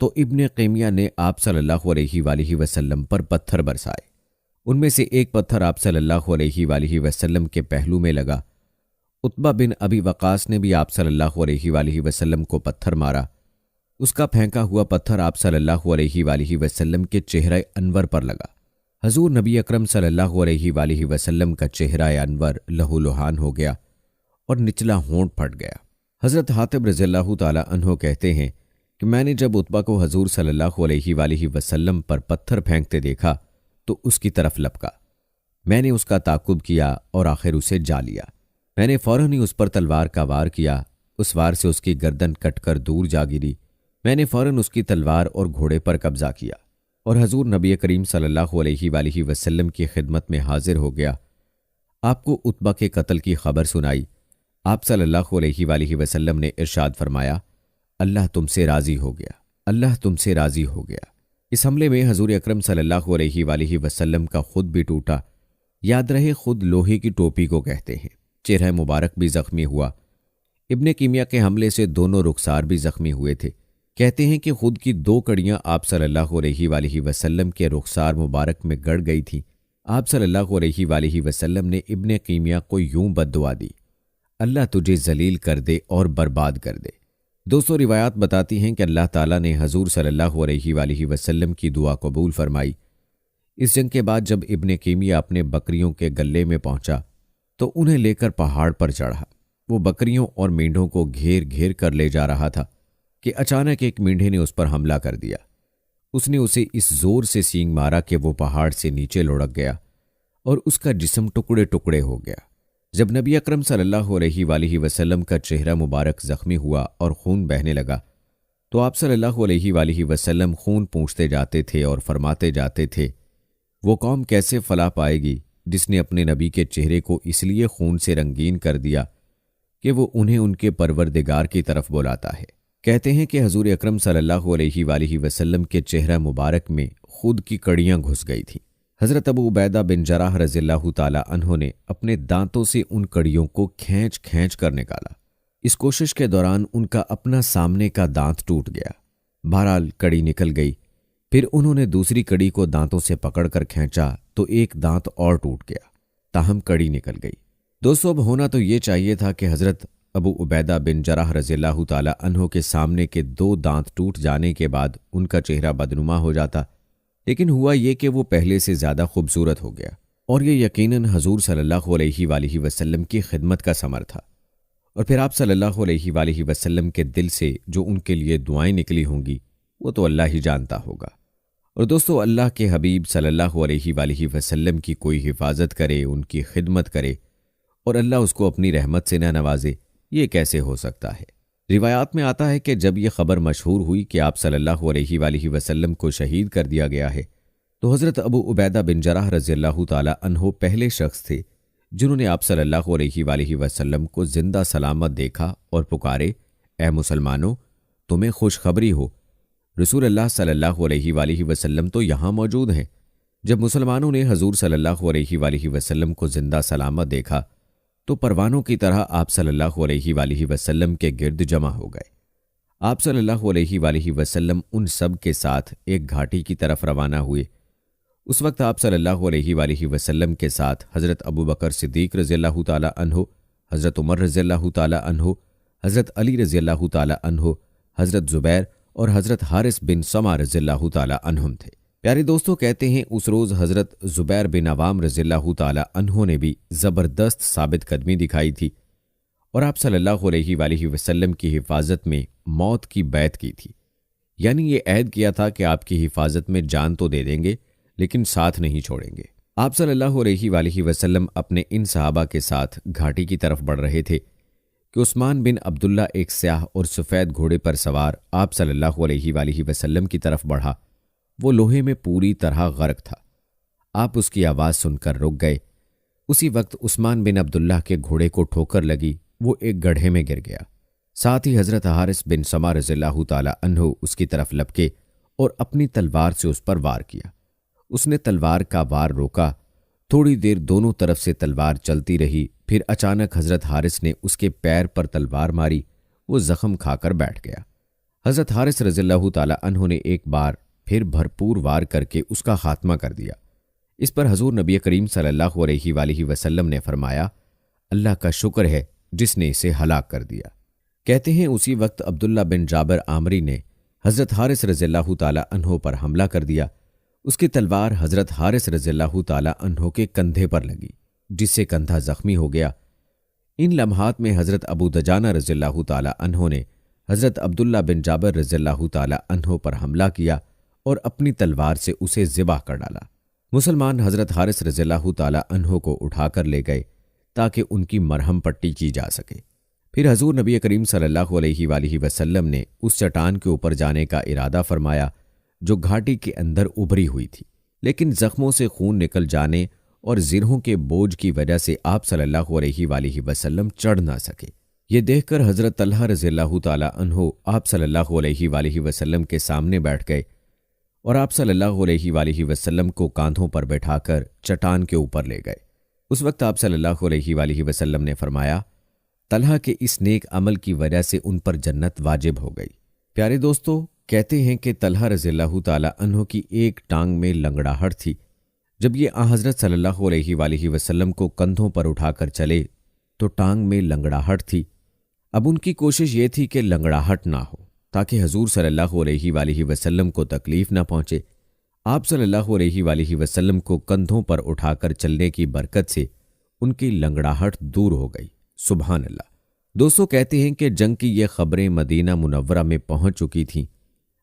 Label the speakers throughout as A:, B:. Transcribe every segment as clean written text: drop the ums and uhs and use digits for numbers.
A: تو ابن قیمیہ نے آپ صلی اللہ علیہ وآلہ وسلم پر پتھر برسائے۔ ان میں سے ایک پتھر آپ صلی اللہ علیہ وآلہ وسلم کے پہلو میں لگا۔ عتبہ بن ابی وقاص نے بھی آپ صلی اللہ علیہ وآلہ وسلم کو پتھر مارا۔ اس کا پھینکا ہوا پتھر آپ صلی اللہ علیہ وآلہ وسلم کے چہرہ انور پر لگا۔ حضور نبی اکرم صلی اللہ علیہ وآلہ وسلم کا چہرہ انور لہو لہان ہو گیا اور نچلا ہونٹ پھٹ گیا۔ حضرت حاتب رضی اللہ تعالی عنہ کہتے ہیں کہ میں نے جب عتبہ کو حضور صلی اللہ علیہ وآلہ وسلم پر پتھر پھینکتے دیکھا تو اس کی طرف لپکا۔ میں نے اس کا تعقب کیا اور آخر اسے جا لیا۔ میں نے فوراً ہی اس پر تلوار کا وار کیا۔ اس وار سے اس کی گردن کٹ کر دور جا گری۔ میں نے فوراً اس کی تلوار اور گھوڑے پر قبضہ کیا اور حضور نبی کریم صلی اللہ علیہ وآلہ وسلم کی خدمت میں حاضر ہو گیا۔ آپ کو عتبہ کے قتل کی خبر سنائی۔ آپ صلی اللہ علیہ وآلہ وسلم نے ارشاد فرمایا، اللہ تم سے راضی ہو گیا، اللہ تم سے راضی ہو گیا۔ اس حملے میں حضور اکرم صلی اللہ علیہ وآلہ وسلم کا خود بھی ٹوٹا۔ یاد رہے خود لوہے کی ٹوپی کو کہتے ہیں۔ چہرہ مبارک بھی زخمی ہوا۔ ابن قیمیہ کے حملے سے دونوں رخسار بھی زخمی ہوئے تھے۔ کہتے ہیں کہ خود کی 2 کڑیاں آپ صلی اللہ علیہ وآلہ وسلم کے رخسار مبارک میں گڑ گئی تھیں۔ آپ صلی اللہ علیہ وآلہ وسلم نے ابن قیمیہ کو یوں بد دعا دی، اللہ تجھے ذلیل کر دے اور برباد کر دے۔ دوستو روایات بتاتی ہیں کہ اللہ تعالیٰ نے حضور صلی اللہ علیہ وآلہ وسلم کی دعا قبول فرمائی۔ اس جنگ کے بعد جب ابن قیمیہ اپنے بکریوں کے گلے میں پہنچا تو انہیں لے کر پہاڑ پر چڑھا۔ وہ بکریوں اور مینڈھوں کو گھیر گھیر کر لے جا رہا تھا کہ اچانک ایک مینڈھے نے اس پر حملہ کر دیا۔ اس نے اسے اس زور سے سینگ مارا کہ وہ پہاڑ سے نیچے لڑک گیا اور اس کا جسم ٹکڑے ٹکڑے ہو گیا۔ جب نبی اکرم صلی اللہ علیہ وآلہ وسلم کا چہرہ مبارک زخمی ہوا اور خون بہنے لگا تو آپ صلی اللہ علیہ وآلہ وسلم خون پونچھتے جاتے تھے اور فرماتے جاتے تھے، وہ قوم کیسے فلاح پائے گی جس نے اپنے نبی کے چہرے کو اس لیے خون سے رنگین کر دیا کہ وہ انہیں ان کے پروردگار کی طرف بلاتا ہے۔ کہتے ہیں کہ حضور اکرم صلی اللہ علیہ وآلہ وسلم کے چہرہ مبارک میں خود کی کڑیاں گھس گئی تھیں۔ حضرت ابو عبیدہ بن جراح رضی اللہ تعالی عنہ نے اپنے دانتوں سے ان کڑیوں کو کھینچ کھینچ کر نکالا۔ اس کوشش کے دوران ان کا اپنا سامنے کا دانت ٹوٹ گیا۔ بہرحال کڑی نکل گئی۔ پھر انہوں نے دوسری کڑی کو دانتوں سے پکڑ کر کھینچا تو ایک دانت اور ٹوٹ گیا، تاہم کڑی نکل گئی۔ دوستو اب ہونا تو یہ چاہیے تھا کہ حضرت ابو عبیدہ بن جراح رضی اللہ تعالی عنہ کے سامنے کے 2 دانت ٹوٹ جانے کے بعد ان کا چہرہ بدنما ہو جاتا، لیکن ہوا یہ کہ وہ پہلے سے زیادہ خوبصورت ہو گیا، اور یہ یقیناً حضور صلی اللہ علیہ وآلہ وسلم کی خدمت کا ثمر تھا۔ اور پھر آپ صلی اللہ علیہ وآلہ وسلم کے دل سے جو ان کے لیے دعائیں نکلی ہوں گی وہ تو اللہ ہی جانتا ہوگا۔ اور دوستو اللہ کے حبیب صلی اللہ علیہ وآلہ وسلم کی کوئی حفاظت کرے، ان کی خدمت کرے اور اللہ اس کو اپنی رحمت سے نہ نوازے، یہ کیسے ہو سکتا ہے؟ روایات میں آتا ہے کہ جب یہ خبر مشہور ہوئی کہ آپ صلی اللہ علیہ وآلہ وسلم کو شہید کر دیا گیا ہے تو حضرت ابو عبیدہ بن جراح رضی اللہ تعالی عنہ پہلے شخص تھے جنہوں نے آپ صلی اللہ علیہ وآلہ وسلم کو زندہ سلامت دیکھا اور پکارے، اے مسلمانوں، تمہیں خوشخبری ہو، رسول اللہ صلی اللہ علیہ وآلہ وسلم تو یہاں موجود ہیں۔ جب مسلمانوں نے حضور صلی اللہ علیہ وآلہ وسلم کو زندہ سلامت دیکھا تو پروانوں کی طرح آپ صلی اللہ علیہ وآلہ وسلم کے گرد جمع ہو گئے۔ آپ صلی اللہ علیہ وآلہ وسلم ان سب کے ساتھ ایک گھاٹی کی طرف روانہ ہوئے۔ اس وقت آپ صلی اللہ علیہ وآلہ وسلم کے ساتھ حضرت ابو بکر صدیق رضی اللہ تعالی عنہ، حضرت عمر رضی اللہ تعالی عنہ، حضرت علی رضی اللہ تعالی عنہ، حضرت زبیر اور حضرت حارث بن سما رضی اللہ تعالی عنہم تھے۔ پیارے دوستو کہتے ہیں اس روز حضرت زبیر بن عوام رضی اللہ تعالی عنہ نے بھی زبردست ثابت قدمی دکھائی تھی اور آپ صلی اللہ علیہ وآلہ وسلم کی حفاظت میں موت کی بیعت کی تھی، یعنی یہ عہد کیا تھا کہ آپ کی حفاظت میں جان تو دے دیں گے لیکن ساتھ نہیں چھوڑیں گے۔ آپ صلی اللہ علیہ وآلہ وسلم اپنے ان صحابہ کے ساتھ گھاٹی کی طرف بڑھ رہے تھے کہ عثمان بن عبداللہ ایک سیاہ اور سفید گھوڑے پر سوار آپ صلی اللہ علیہ وآلہ وسلم کی طرف بڑھا۔ وہ لوہے میں پوری طرح غرق تھا۔ آپ اس کی آواز سن کر رک گئے۔ اسی وقت عثمان بن عبداللہ کے گھوڑے کو ٹھوکر لگی، وہ ایک گڑھے میں گر گیا۔ ساتھ ہی حضرت حارث بن سما رضی اللہ تعالی عنہ اس کی طرف لپکے اور اپنی تلوار سے اس پر وار کیا۔ اس نے تلوار کا وار روکا۔ تھوڑی دیر دونوں طرف سے تلوار چلتی رہی، پھر اچانک حضرت حارث نے اس کے پیر پر تلوار ماری، وہ زخم کھا کر بیٹھ گیا۔ حضرت حارث رضی اللہ تعالی عنہ نے ایک بار پھر بھرپور وار کر کے اس کا خاتمہ کر دیا۔ اس پر حضور نبی کریم صلی اللہ علیہ وآلہ وسلم نے فرمایا، اللہ کا شکر ہے جس نے اسے ہلاک کر دیا۔ کہتے ہیں اسی وقت عبداللہ بن جابر عامری نے حضرت حارث رضی اللہ تعالی عنہ پر حملہ کر دیا۔ اس کی تلوار حضرت حارث رضی اللہ تعالی عنہ کے کندھے پر لگی، جس سے کندھا زخمی ہو گیا۔ ان لمحات میں حضرت ابو دجانہ رضی اللہ تعالی عنہ نے حضرت عبداللہ بن جابر رضی اللہ تعالی عنہ پر حملہ کیا اور اپنی تلوار سے اسے ذبح کر ڈالا۔ مسلمان حضرت حارث رضی اللہ تعالی عنہ کو اٹھا کر لے گئے تاکہ ان کی مرہم پٹی کی جا سکے۔ پھر حضور نبی کریم صلی اللہ علیہ وآلہ وسلم نے اس چٹان کے اوپر جانے کا ارادہ فرمایا جو گھاٹی کے اندر ابھری ہوئی تھی، لیکن زخموں سے خون نکل جانے اور زرہوں کے بوجھ کی وجہ سے آپ صلی اللہ علیہ وآلہ وسلم چڑھ نہ سکے۔ یہ دیکھ کر حضرت طلحہ رضی اللہ تعالی عنہ آپ صلی اللہ علیہ وآلہ وسلم کے سامنے بیٹھ گئے اور آپ صلی اللہ علیہ وآلہ وسلم کو کاندھوں پر بٹھا کر چٹان کے اوپر لے گئے۔ اس وقت آپ صلی اللہ علیہ وآلہ وسلم نے فرمایا، طلحہ کے اس نیک عمل کی وجہ سے ان پر جنت واجب ہو گئی۔ پیارے دوستو، کہتے ہیں کہ طلحہ رضی اللہ تعالی عنہ کی ایک ٹانگ میں لنگڑاہٹ تھی۔ جب یہ حضرت صلی اللہ علیہ وآلہ وسلم کو کندھوں پر اٹھا کر چلے تو ٹانگ میں لنگڑاہٹ تھی۔ اب ان کی کوشش یہ تھی کہ لنگڑاہٹ نہ ہو تاکہ حضور صلی اللہ علیہ وآلہ وسلم کو تکلیف نہ پہنچے۔ آپ صلی اللہ علیہ وآلہ وسلم کو کندھوں پر اٹھا کر چلنے کی برکت سے ان کی لنگڑاہٹ دور ہو گئی۔ سبحان اللہ۔ دوستو، کہتے ہیں کہ جنگ کی یہ خبریں مدینہ منورہ میں پہنچ چکی تھیں،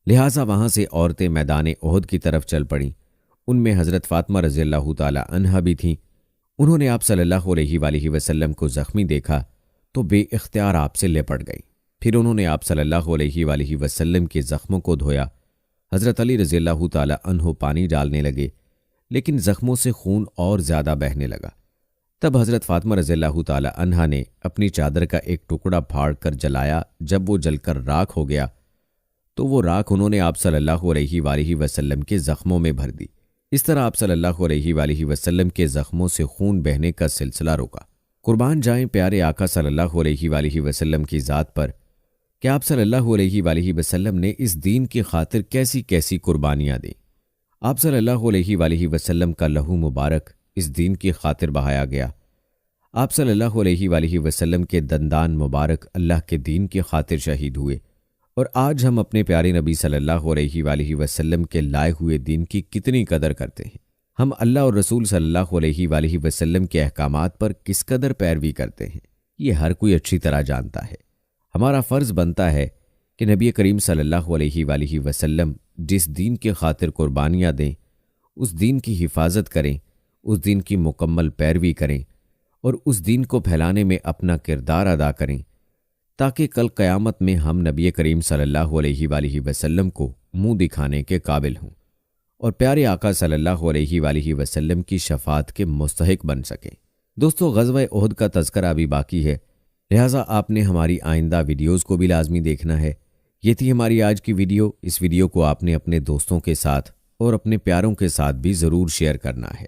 A: لہٰذا وہاں سے عورتیں میدان احد کی طرف چل پڑیں۔ ان میں حضرت فاطمہ رضی اللہ تعالی عنہا بھی تھیں۔ انہوں نے آپ صلی اللہ علیہ وآلہ وسلم کو زخمی دیکھا تو بے اختیار آپ سے لپٹ گئی۔ پھر انہوں نے آپ صلی اللہ علیہ وآلہ وسلم کے زخموں کو دھویا۔ حضرت علی رضی اللہ تعالی عنہ پانی ڈالنے لگے، لیکن زخموں سے خون اور زیادہ بہنے لگا۔ تب حضرت فاطمہ رضی اللہ تعالی عنہا نے اپنی چادر کا ایک ٹکڑا پھاڑ کر جلایا۔ جب وہ جل کر راکھ ہو گیا تو وہ راکھ انہوں نے آپ صلی اللہ علیہ وآلہ وسلم کے زخموں میں بھر دی۔ اس طرح آپ صلی اللہ علیہ وآلہ وسلم کے زخموں سے خون بہنے کا سلسلہ رکا۔ قربان جائیں پیارے آقا صلی اللہ علیہ وآلہ وسلم کی ذات پر کہ آپ صلی اللہ علیہ وآلہ وسلم نے اس دین کی خاطر کیسی کیسی قربانیاں دیں۔ آپ صلی اللہ علیہ وآلہ وسلم کا لہو مبارک اس دین کی خاطر بہایا گیا۔ آپ صلی اللہ علیہ وآلہ وسلم کے دندان مبارک اللہ کے دین کی خاطر شہید ہوئے، اور آج ہم اپنے پیارے نبی صلی اللہ علیہ وآلہ وسلم کے لائے ہوئے دین کی کتنی قدر کرتے ہیں۔ ہم اللہ اور رسول صلی اللہ علیہ وآلہ وسلم کے احکامات پر کس قدر پیروی کرتے ہیں، یہ ہر کوئی اچھی طرح جانتا ہے۔ ہمارا فرض بنتا ہے کہ نبی کریم صلی اللہ علیہ وآلہ وسلم جس دین کی خاطر قربانیاں دیں، اس دین کی حفاظت کریں، اس دین کی مکمل پیروی کریں اور اس دین کو پھیلانے میں اپنا کردار ادا کریں، تاکہ کل قیامت میں ہم نبی کریم صلی اللہ علیہ وآلہ وسلم کو منہ دکھانے کے قابل ہوں اور پیارے آقا صلی اللہ علیہ وآلہ وسلم کی شفاعت کے مستحق بن سکیں۔ دوستو، غزوہ احد کا تذکرہ ابھی باقی ہے، لہٰذا آپ نے ہماری آئندہ ویڈیوز کو بھی لازمی دیکھنا ہے۔ یہ تھی ہماری آج کی ویڈیو۔ اس ویڈیو کو آپ نے اپنے دوستوں کے ساتھ اور اپنے پیاروں کے ساتھ بھی ضرور شیئر کرنا ہے۔